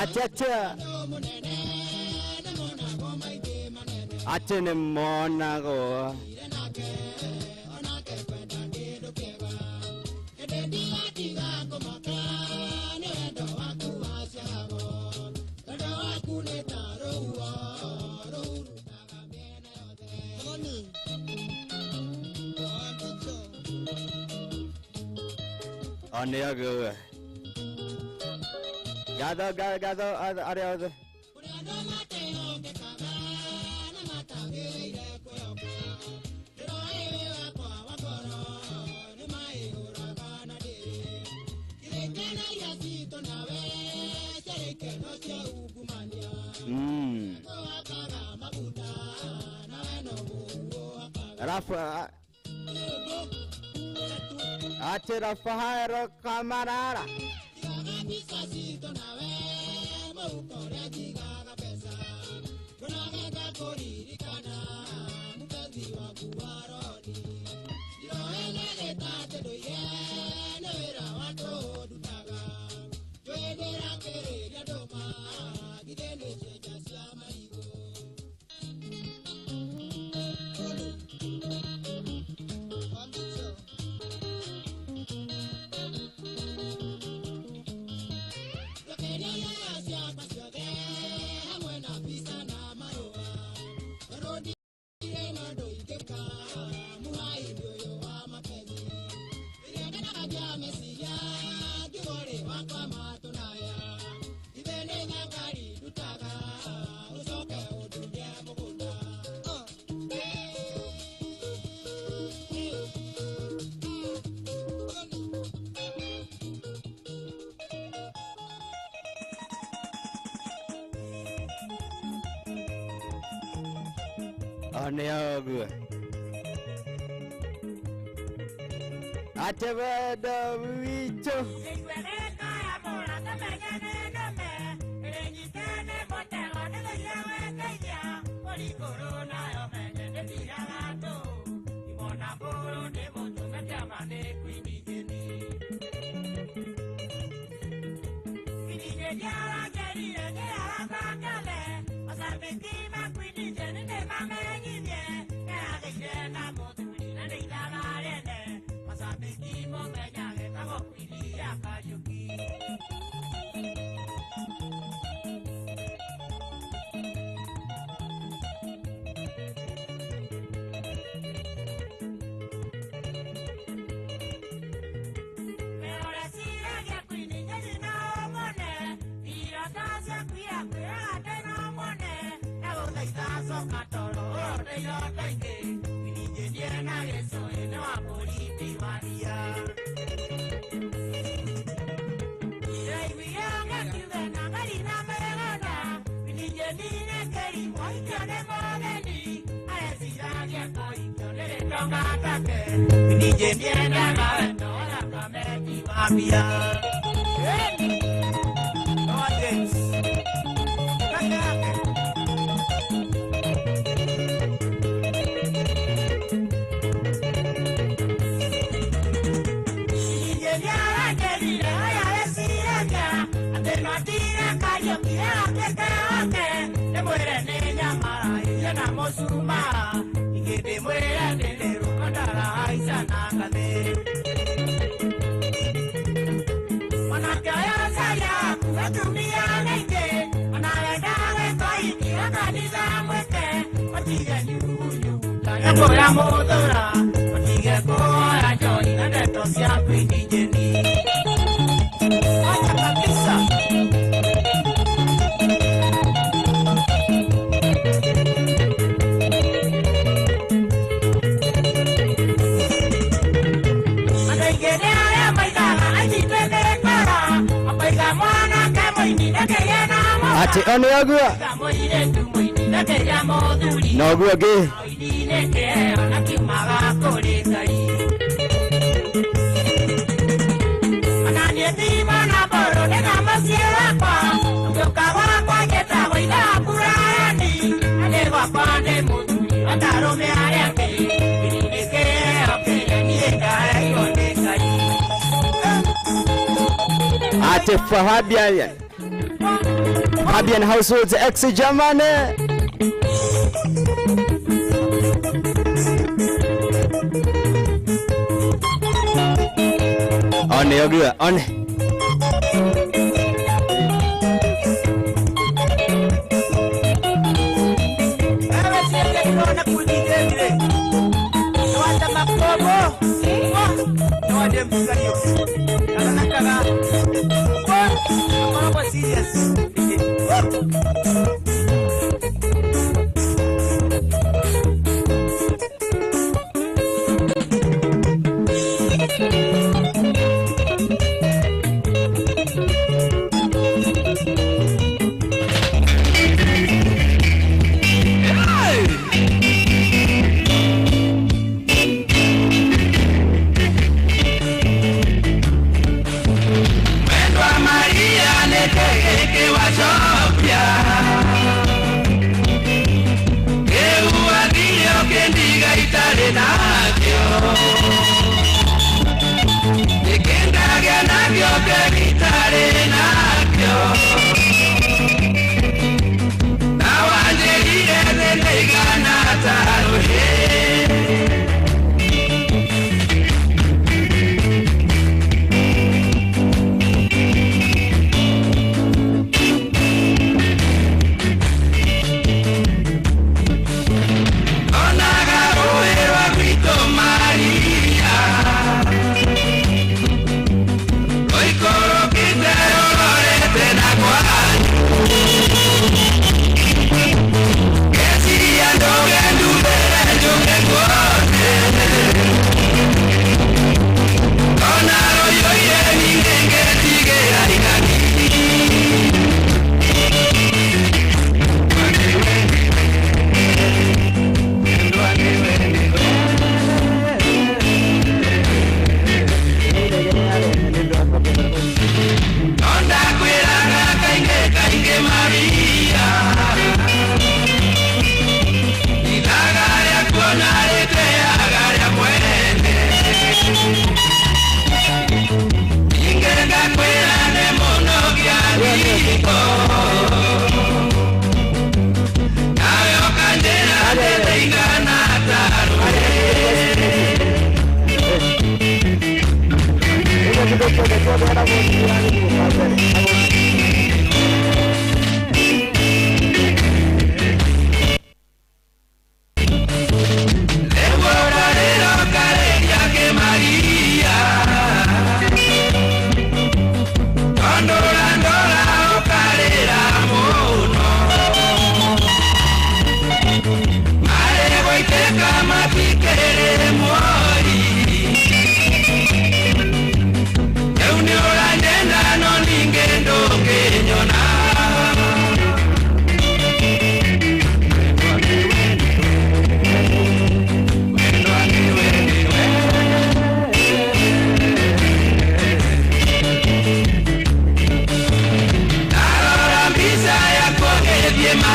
Acha acha ne mona go Ania go gather ada Rafa Ache Rafa Hero Camarada Ane aku. Ache beda wicho. Ache ane aku. No aku lagi. Ache Fabian Households ex Germany. On yoga on.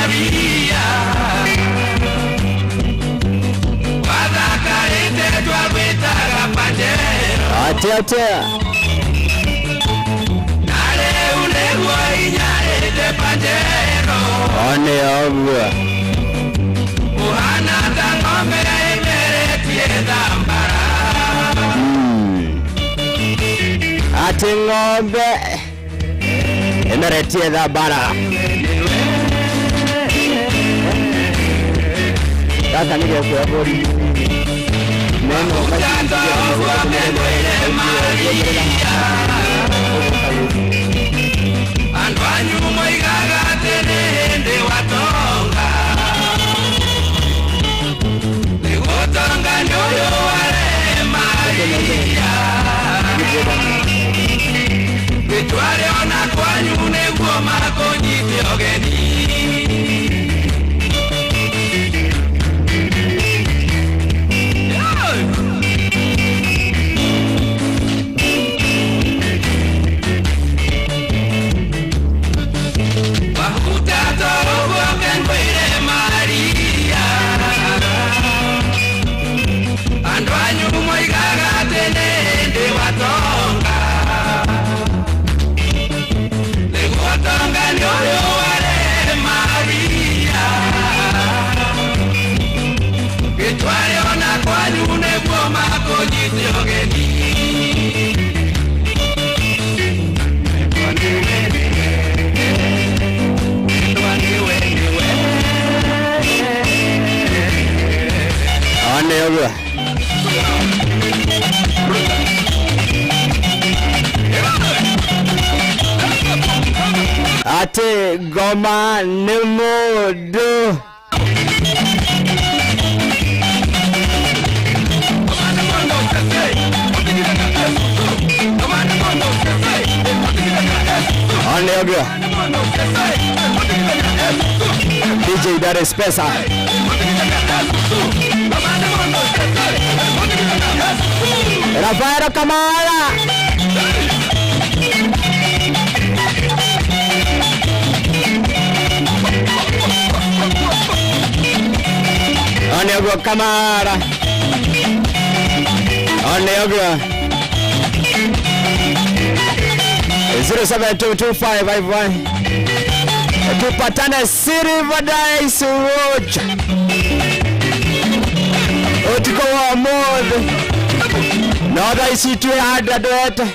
Maria wadakarite twabitaga Pajero ate nale ulegwa inyarite Pajero one ogwa uhana tangombe imeretie dhambara ate ng'ombe emeretie dhambara. Sasa nige kwa bodi neno Utato wake mwele Maria Andwanyu moigaga tenende watonga Nigotonga nyoyo wale Maria Vitwale ona kwanyu negwo makonyite ogeni ate goma nemodo one ogwa DJ Darius Pesa Rafael Kamara Onegwa Kamara Onegwa 072255 tupatane siri vadai suroja otiko wa mod noda isitwe hada doeta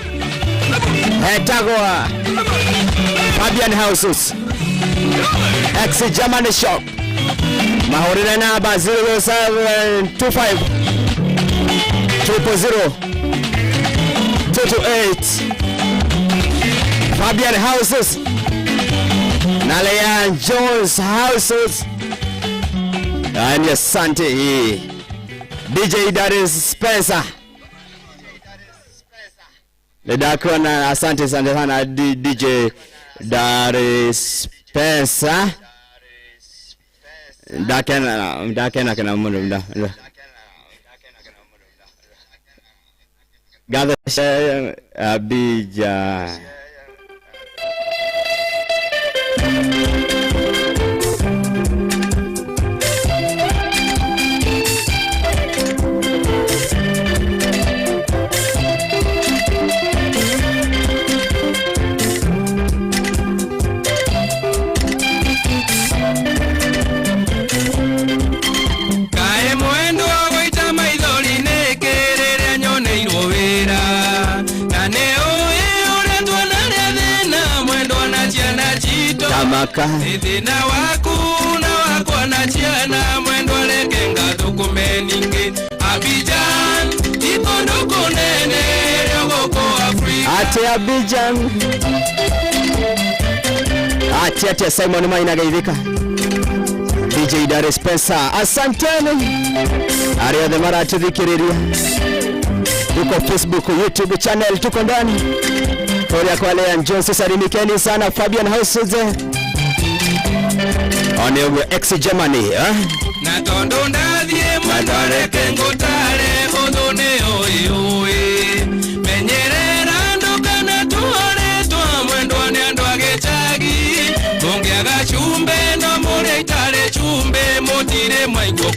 hetagwa Fabian Houses X German Shop mahorina namba 0725 000 Fabian Houses na Leon Jones Houses and asante hii DJ Darius Spencer Ledako na asante sana DJ Darius Spencer Dakena kana mundu gather Abija Idina waku na wako na chiana mwendo lekenga dokumeninge Abidjan ikondo konene yogoko Afrika ate Abidjan ate Simon Maina gaidika DJ Darius Spencer asanteni Aria de Mara tudhikiriria tuko Facebook YouTube channel tuko ndani Korea kwa Leon Jones salimikeni sana Fabian Houses Onegwa X Germany na tondo ndadhie mwendore kengotare odone oye menyerera ndokana tuore twa mwendo ane ando agechagi mungi agachumbe no mure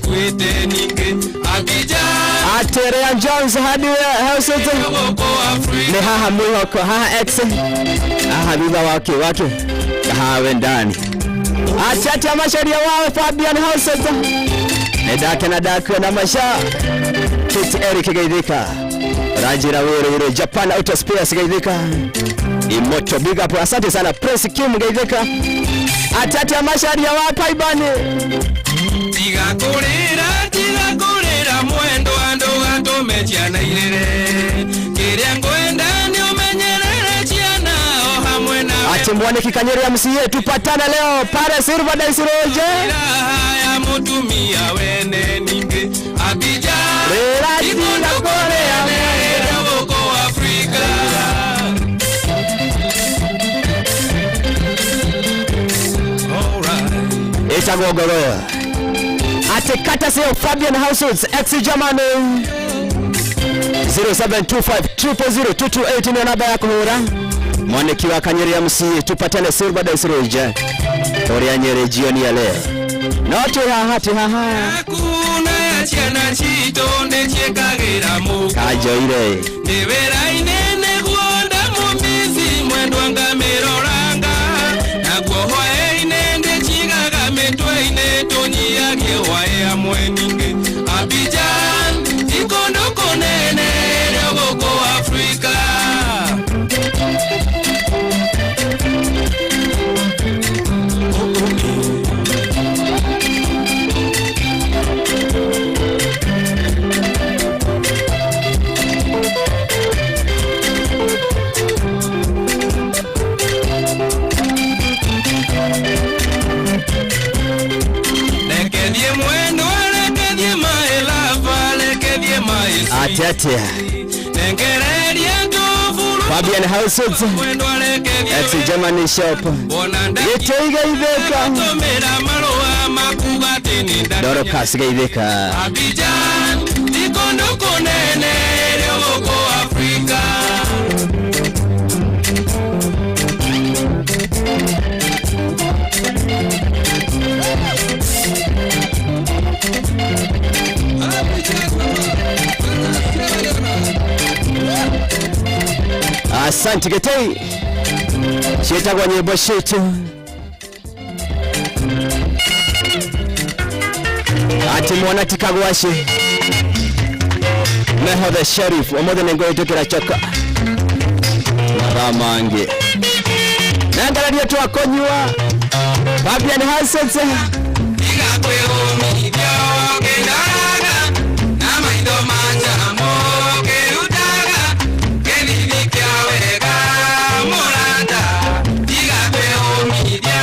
kwete ninge Abidjan Aterea Jones hadi Hausote ni haha mwihoko haha exe haha bila wake haha ndani Atete amasharia wao Fabian Hausote Nedake na dake na masha Kiti Eric Gaidika Rajira Wiro Japan Auto Space Gaidika Imoto big up asante sana Prince Kim Gaidika Atete amasharia wao Paibani Tiga korera mwendo ando gato mechiana irere Kiria ngoenda ni umenyerere chiana o hamwe na Ati mwane kikanyeri MCA tupatana leo pare Silva Daisiroje ya mutumia wene ninge Abidjan Ikondo korea woko Afrika Alright Eta gogoroya Ate kata seo Fabian Households ex-Germany 0725002218 ni namba yako hura Mwaniki wa Kanyeri MCA tupatane Silva Daisiroje Korea Nyeri jioni ya leo Noto hahati haha Hakuna ya chiana chitonde chekagira muko Kajo ile Nibera inene kuonda mumizi mwendo anga miroranga Na kuohwa inende chikaga metwe inetonyi yake wae amweninge Abidjan ikondo konene yogoko Afrika Atete Fabian Households ex-Germany shop Yeteiga Iveka Doro Kasiga Iveka Abidjan ikondo konene yogoko Afrika Asante Getei Cheta kwa nyebo shetu Ati mwana tikagwashi Meho the sheriff Omode nengoe tukira choka Maramange Nangala dia tuwa konyua Fabian Households Iga kwe umi vyo kenaraga Nama indo manjamo kerutaga Kenivika wega moranda Iga kwe umi vya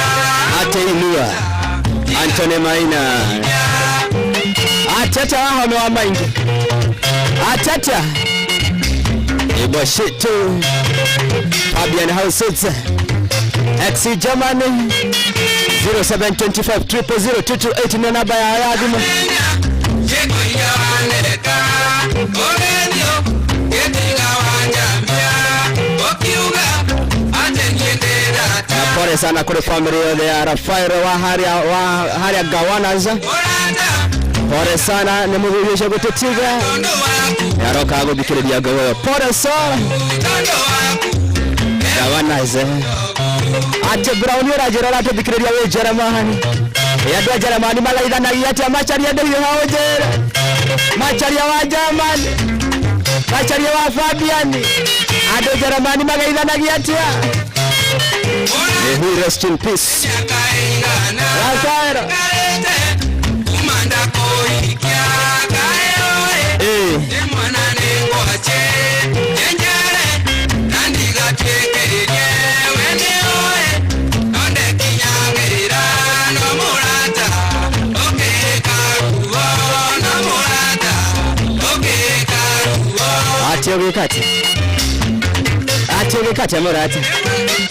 Ate Ilua Anthony Maina Atata wahome wa maingi Atata Ibo shitu Fabian Households ex-Germany 0725002218 ni namba ya Ayadimu Cheko iya waneka Orenyo Ketinga wanjambia Okiuga Ate nyendera na pole sana kule familia ya Rafael wa Haria Gawanas Pole sana ni muhimisha kututiga Yaroka hago bikile diya gawa Pole sana Gawanas Ate Brown Rajera ate bikile diya we Jeremani Yadwa Jeremani malaida na yate machari ya dehi hawajera Machari ya wa Germany Machari ya wa Fabiani Ade Jeremani malaida na yate May he rest in peace. Rafael Ati kati amorati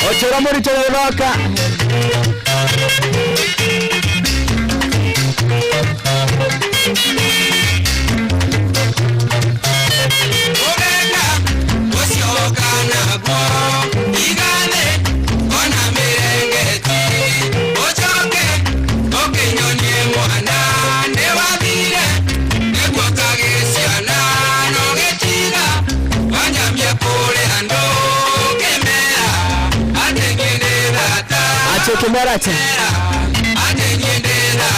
Ochora muri toroka Ochoke, oke nyonye mwana, newabi cheki merate. ate nyendera